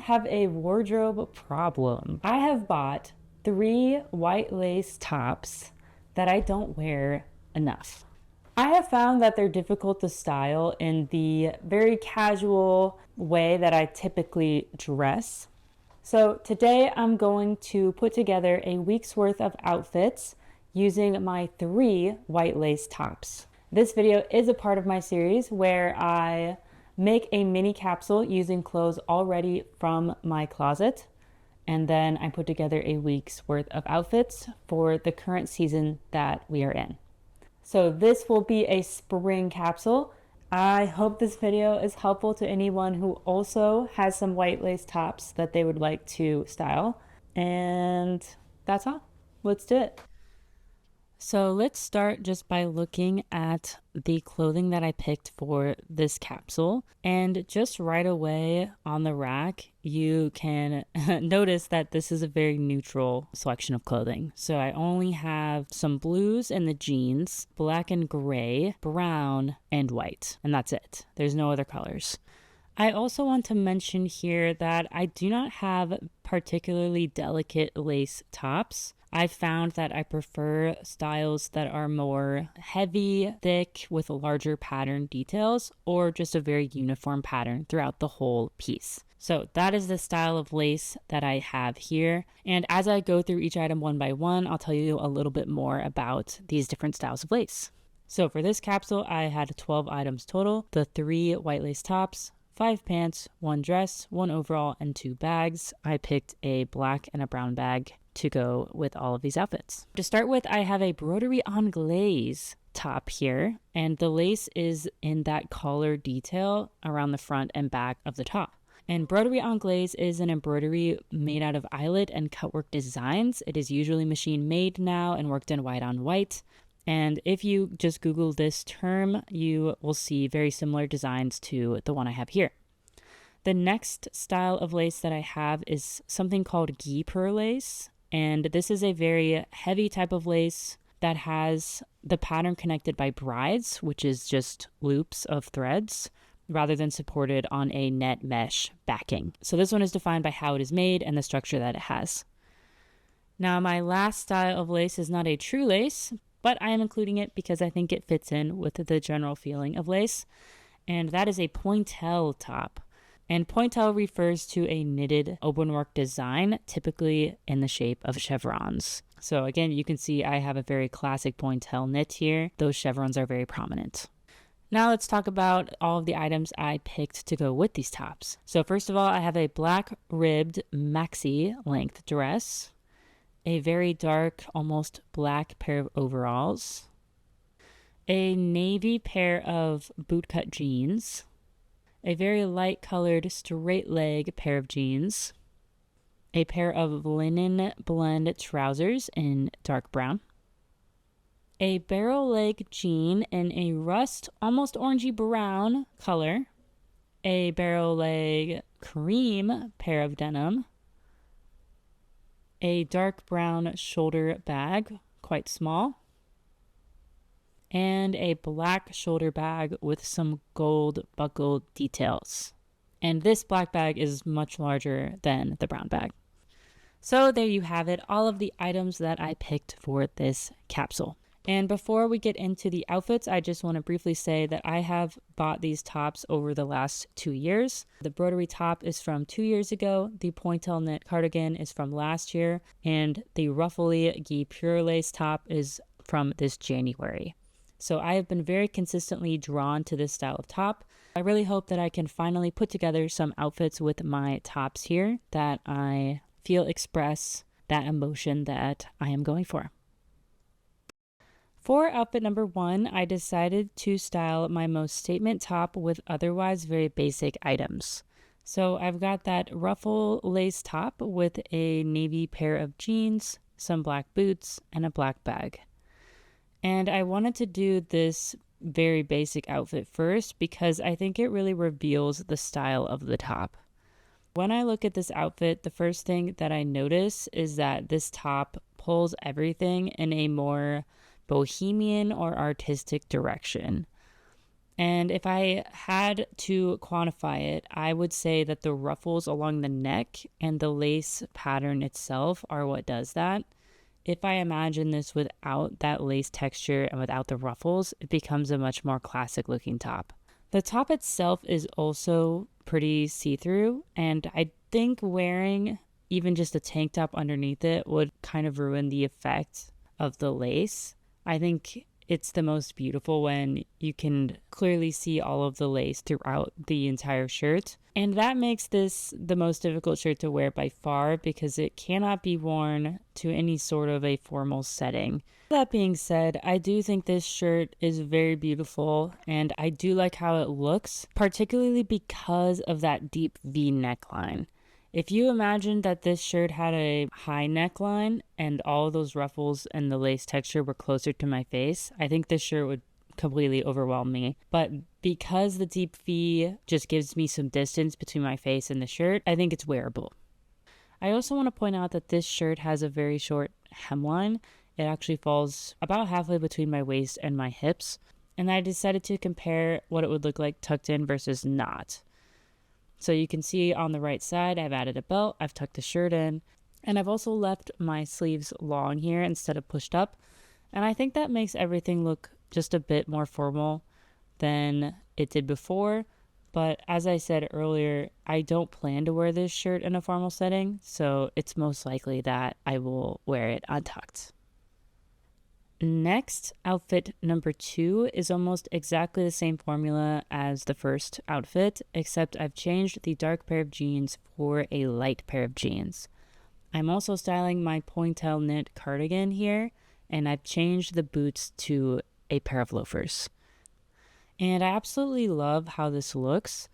have a wardrobe problem. I have bought 3 white lace tops that I don't wear enough. I have found that they're difficult to style in the very casual way that I typically dress. So today I'm going to put together a week's worth of outfits using my 3 white lace tops. This video is a part of my series where I make a mini capsule using clothes already from my closet, and then I put together a week's worth of outfits for the current season that we are in. So this will be a spring capsule. I hope this video is helpful to anyone who also has some white lace tops that they would like to style. And that's all. Let's do it. So let's start just by looking at the clothing that I picked for this capsule. And just right away on the rack, you can notice that this is a very neutral selection of clothing. So I only have some blues in the jeans, black and gray, brown, and white. And that's it. There's no other colors. I also want to mention here that I do not have particularly delicate lace tops. I've found that I prefer styles that are more heavy, thick, with larger pattern details, or just a very uniform pattern throughout the whole piece. So that is the style of lace that I have here. And as I go through each item one by one, I'll tell you a little bit more about these different styles of lace. So for this capsule, I had 12 items total, the 3 white lace tops, 5 pants, 1 dress, 1 overall, and 2 bags. I picked a black and a brown bag to go with all of these outfits. To start with, I have a Broderie Anglaise top here, and the lace is in that collar detail around the front and back of the top. And Broderie Anglaise is an embroidery made out of eyelet and cutwork designs. It is usually machine made now and worked in white on white. And if you just Google this term, you will see very similar designs to the one I have here. The next style of lace that I have is something called Guipure Lace. And this is a very heavy type of lace that has the pattern connected by brides, which is just loops of threads, rather than supported on a net mesh backing. So this one is defined by how it is made and the structure that it has. Now, my last style of lace is not a true lace, but I am including it because I think it fits in with the general feeling of lace. And that is a Pointelle top. And Pointelle refers to a knitted openwork design, typically in the shape of chevrons. So again, you can see I have a very classic Pointelle knit here. Those chevrons are very prominent. Now let's talk about all of the items I picked to go with these tops. So first of all, I have a black ribbed maxi length dress, a very dark, almost black pair of overalls, a navy pair of bootcut jeans, a very light colored straight leg pair of jeans, a pair of linen blend trousers in dark brown, a barrel leg jean in a rust, almost orangey brown color, a barrel leg cream pair of denim, a dark brown shoulder bag, quite small, and a black shoulder bag with some gold buckled details. And this black bag is much larger than the brown bag. So there you have it, all of the items that I picked for this capsule. And before we get into the outfits, I just want to briefly say that I have bought these tops over the last 2 years. The Broderie top is from 2 years ago, the Pointelle knit cardigan is from last year, and the ruffly Guipure Lace top is from this January. So I have been very consistently drawn to this style of top. I really hope that I can finally put together some outfits with my tops here that I feel express that emotion that I am going for. For outfit number 1, I decided to style my most statement top with otherwise very basic items. So I've got that ruffle lace top with a navy pair of jeans, some black boots, and a black bag. And I wanted to do this very basic outfit first because I think it really reveals the style of the top. When I look at this outfit, the first thing that I notice is that this top pulls everything in a more bohemian or artistic direction. And if I had to quantify it, I would say that the ruffles along the neck and the lace pattern itself are what does that. If I imagine this without that lace texture and without the ruffles, it becomes a much more classic looking top. The top itself is also pretty see-through, and I think wearing even just a tank top underneath it would kind of ruin the effect of the lace. I think it's the most beautiful when you can clearly see all of the lace throughout the entire shirt. And that makes this the most difficult shirt to wear by far because it cannot be worn to any sort of a formal setting. That being said, I do think this shirt is very beautiful and I do like how it looks, particularly because of that deep V neckline. If you imagine that this shirt had a high neckline and all of those ruffles and the lace texture were closer to my face, I think this shirt would completely overwhelm me. But because the deep V just gives me some distance between my face and the shirt, I think it's wearable. I also want to point out that this shirt has a very short hemline. It actually falls about halfway between my waist and my hips. And I decided to compare what it would look like tucked in versus not. So you can see on the right side, I've added a belt, I've tucked the shirt in, and I've also left my sleeves long here instead of pushed up. And I think that makes everything look just a bit more formal than it did before. But as I said earlier, I don't plan to wear this shirt in a formal setting, so it's most likely that I will wear it untucked. Next, outfit number 2 is almost exactly the same formula as the first outfit, except I've changed the dark pair of jeans for a light pair of jeans. I'm also styling my Pointelle Knit cardigan here, and I've changed the boots to a pair of loafers. And I absolutely love how this looks.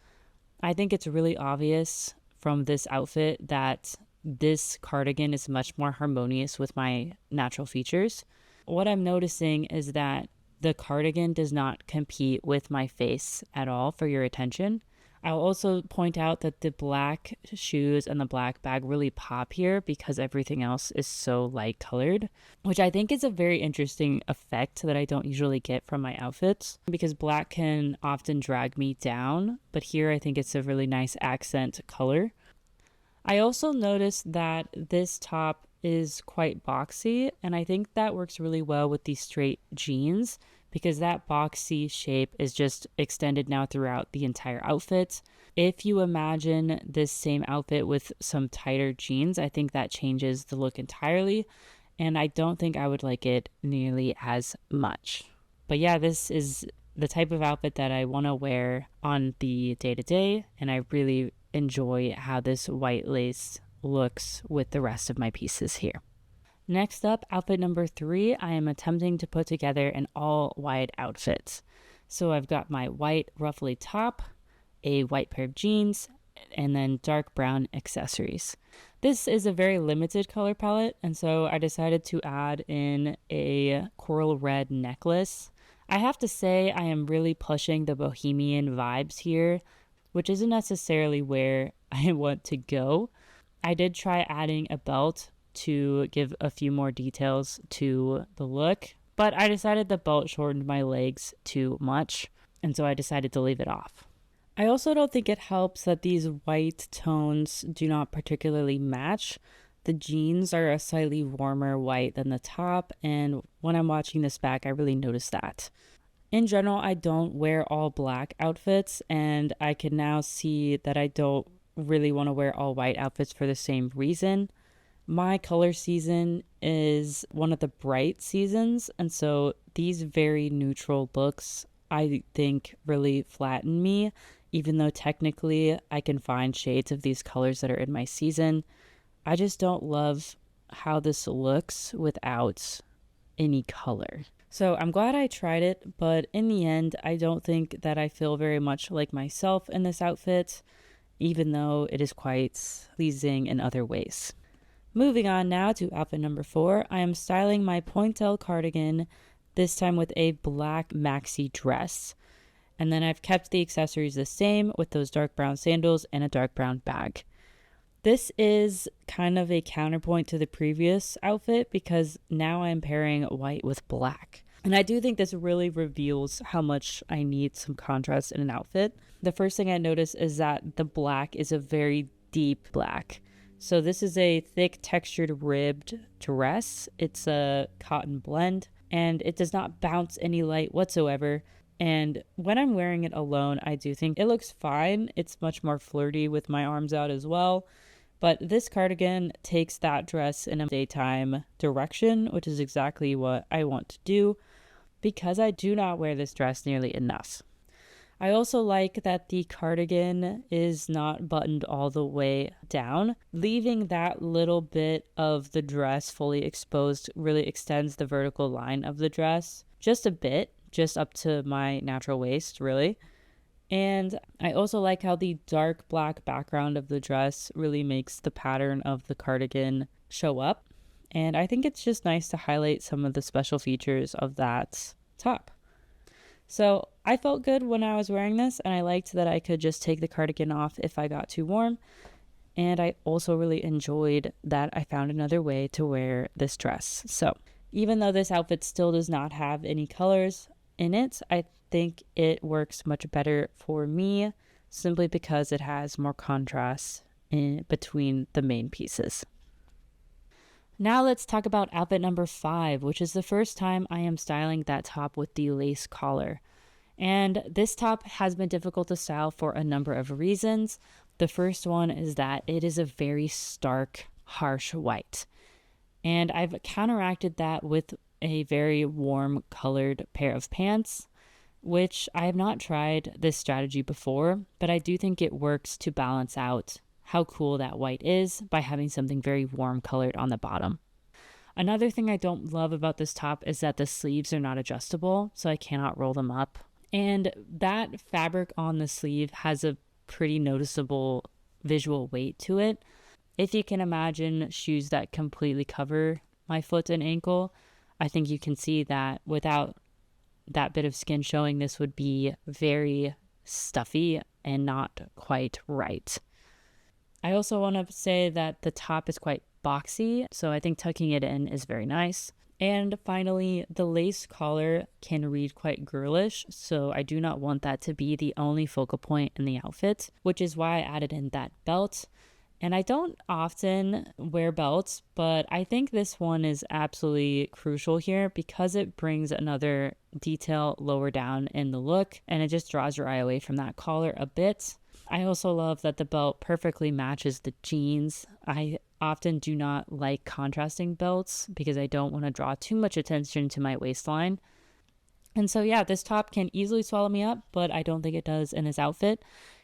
I think it's really obvious from this outfit that this cardigan is much more harmonious with my natural features. What I'm noticing is that the cardigan does not compete with my face at all for your attention. I'll also point out that the black shoes and the black bag really pop here because everything else is so light colored, which I think is a very interesting effect that I don't usually get from my outfits because black can often drag me down, but here I think it's a really nice accent color. I also noticed that this top is quite boxy, and I think that works really well with these straight jeans because that boxy shape is just extended now throughout the entire outfit. If you imagine this same outfit with some tighter jeans, I think that changes the look entirely, and I don't think I would like it nearly as much. But yeah, this is the type of outfit that I want to wear on the day-to-day, and I really enjoy how this white lace looks with the rest of my pieces here. Next up, outfit number 3, I am attempting to put together an all white outfit. So I've got my white ruffly top, a white pair of jeans, and then dark brown accessories. This is a very limited color palette, and so I decided to add in a coral red necklace. I have to say I am really pushing the bohemian vibes here, which isn't necessarily where I want to go. I did try adding a belt to give a few more details to the look, but I decided the belt shortened my legs too much, and so I decided to leave it off. I also don't think it helps that these white tones do not particularly match. The jeans are a slightly warmer white than the top, and when I'm watching this back, I really noticed that. In general, I don't wear all black outfits, and I can now see that I don't really want to wear all white outfits for the same reason. My color season is one of the bright seasons, and so these very neutral looks I think really flatten me, even though technically I can find shades of these colors that are in my season. I just don't love how this looks without any color. So I'm glad I tried it, but in the end, I don't think that I feel very much like myself in this outfit, even though it is quite pleasing in other ways. Moving on now to outfit number 4, I am styling my Pointelle cardigan, this time with a black maxi dress. And then I've kept the accessories the same with those dark brown sandals and a dark brown bag. This is kind of a counterpoint to the previous outfit because now I'm pairing white with black. And I do think this really reveals how much I need some contrast in an outfit. The first thing I notice is that the black is a very deep black. So this is a thick textured ribbed dress. It's a cotton blend and it does not bounce any light whatsoever. And when I'm wearing it alone, I do think it looks fine. It's much more flirty with my arms out as well. But this cardigan takes that dress in a daytime direction, which is exactly what I want to do because I do not wear this dress nearly enough. I also like that the cardigan is not buttoned all the way down. Leaving that little bit of the dress fully exposed really extends the vertical line of the dress just a bit, just up to my natural waist, really. And I also like how the dark black background of the dress really makes the pattern of the cardigan show up. And I think it's just nice to highlight some of the special features of that top. So I felt good when I was wearing this, and I liked that I could just take the cardigan off if I got too warm. And I also really enjoyed that I found another way to wear this dress. So even though this outfit still does not have any colors in it, I think it works much better for me simply because it has more contrast in between the main pieces. Now let's talk about outfit number 5, which is the first time I am styling that top with the lace collar. And this top has been difficult to style for a number of reasons. The first one is that it is a very stark, harsh white. And I've counteracted that with a very warm colored pair of pants, which I have not tried this strategy before, but I do think it works to balance out how cool that white is by having something very warm colored on the bottom. Another thing I don't love about this top is that the sleeves are not adjustable, so I cannot roll them up. And that fabric on the sleeve has a pretty noticeable visual weight to it. If you can imagine shoes that completely cover my foot and ankle, I think you can see that without that bit of skin showing, this would be very stuffy and not quite right. I also want to say that the top is quite boxy, so I think tucking it in is very nice. And finally, the lace collar can read quite girlish, so I do not want that to be the only focal point in the outfit, which is why I added in that belt. And I don't often wear belts, but I think this one is absolutely crucial here because it brings another detail lower down in the look, and it just draws your eye away from that collar a bit. I also love that the belt perfectly matches the jeans. I often do not like contrasting belts because I don't want to draw too much attention to my waistline. And so yeah, this top can easily swallow me up, but I don't think it does in this outfit.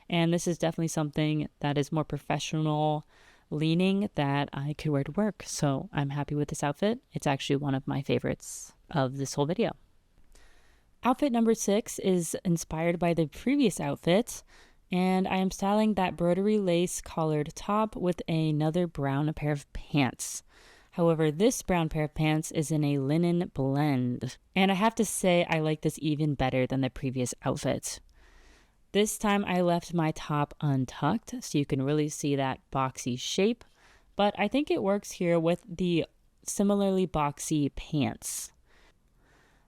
And this is definitely something that is more professional leaning that I could wear to work. So I'm happy with this outfit. It's actually one of my favorites of this whole video. Outfit number 6 is inspired by the previous outfit. And I am styling that Broderie Lace collared top with another brown pair of pants. However, this brown pair of pants is in a linen blend. And I have to say I like this even better than the previous outfit. This time I left my top untucked so you can really see that boxy shape. But I think it works here with the similarly boxy pants.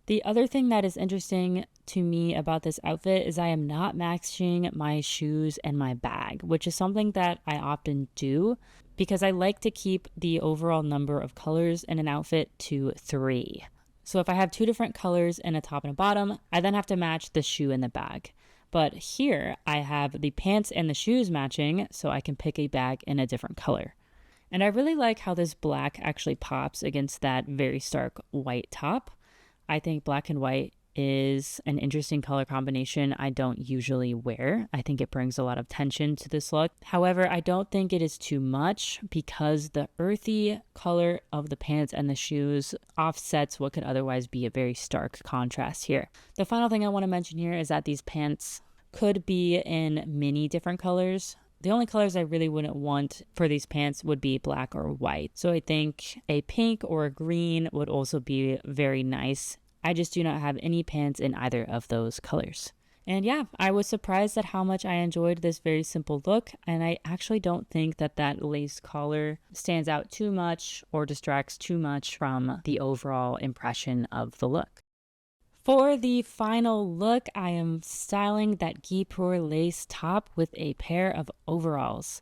The other thing that is interesting to me about this outfit is I am not matching my shoes and my bag, which is something that I often do because I like to keep the overall number of colors in an outfit to 3. So if I have 2 different colors in a top and a bottom, I then have to match the shoe and the bag. But here I have the pants and the shoes matching, so I can pick a bag in a different color. And I really like how this black actually pops against that very stark white top. I think black and white is an interesting color combination I don't usually wear. I think it brings a lot of tension to this look. However, I don't think it is too much because the earthy color of the pants and the shoes offsets what could otherwise be a very stark contrast here. The final thing I want to mention here is that these pants could be in many different colors. The only colors I really wouldn't want for these pants would be black or white. So I think a pink or a green would also be very nice. I just do not have any pants in either of those colors. And yeah, I was surprised at how much I enjoyed this very simple look. And I actually don't think that that lace collar stands out too much or distracts too much from the overall impression of the look. For the final look, I am styling that Guipure Lace top with a pair of overalls.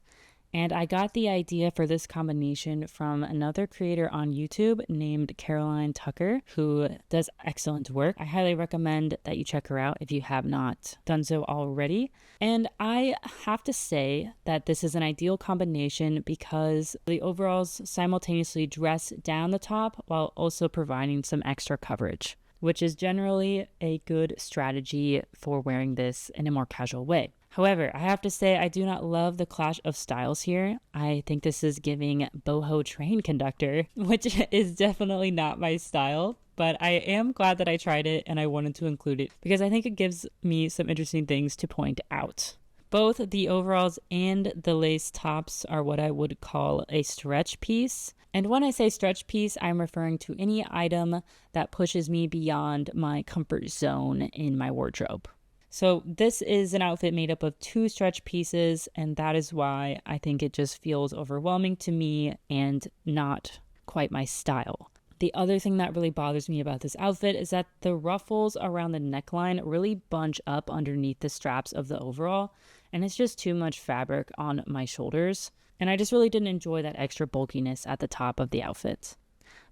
And I got the idea for this combination from another creator on YouTube named Caroline Tucker, who does excellent work. I highly recommend that you check her out if you have not done so already. And I have to say that this is an ideal combination because the overalls simultaneously dress down the top while also providing some extra coverage, which is generally a good strategy for wearing this in a more casual way. However, I have to say I do not love the clash of styles here. I think this is giving boho train conductor, which is definitely not my style, but I am glad that I tried it and I wanted to include it because I think it gives me some interesting things to point out. Both the overalls and the lace tops are what I would call a stretch piece. And when I say stretch piece, I'm referring to any item that pushes me beyond my comfort zone in my wardrobe. So this is an outfit made up of 2 stretch pieces, and that is why I think it just feels overwhelming to me and not quite my style. The other thing that really bothers me about this outfit is that the ruffles around the neckline really bunch up underneath the straps of the overall, and it's just too much fabric on my shoulders. And I just really didn't enjoy that extra bulkiness at the top of the outfit.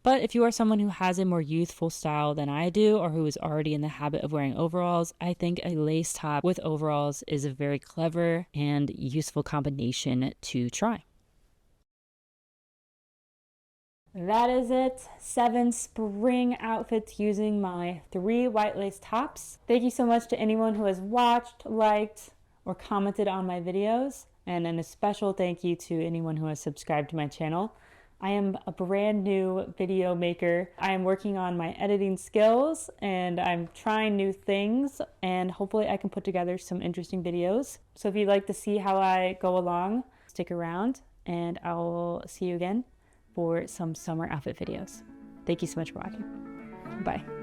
But if you are someone who has a more youthful style than I do, or who is already in the habit of wearing overalls, I think a lace top with overalls is a very clever and useful combination to try. That is it. 7 spring outfits using my 3 white lace tops. Thank you so much to anyone who has watched, liked, or commented on my videos. And then a special thank you to anyone who has subscribed to my channel. I am a brand new video maker. I am working on my editing skills and I'm trying new things, and hopefully I can put together some interesting videos. So if you'd like to see how I go along, stick around and I'll see you again for some summer outfit videos. Thank you so much for watching. Bye.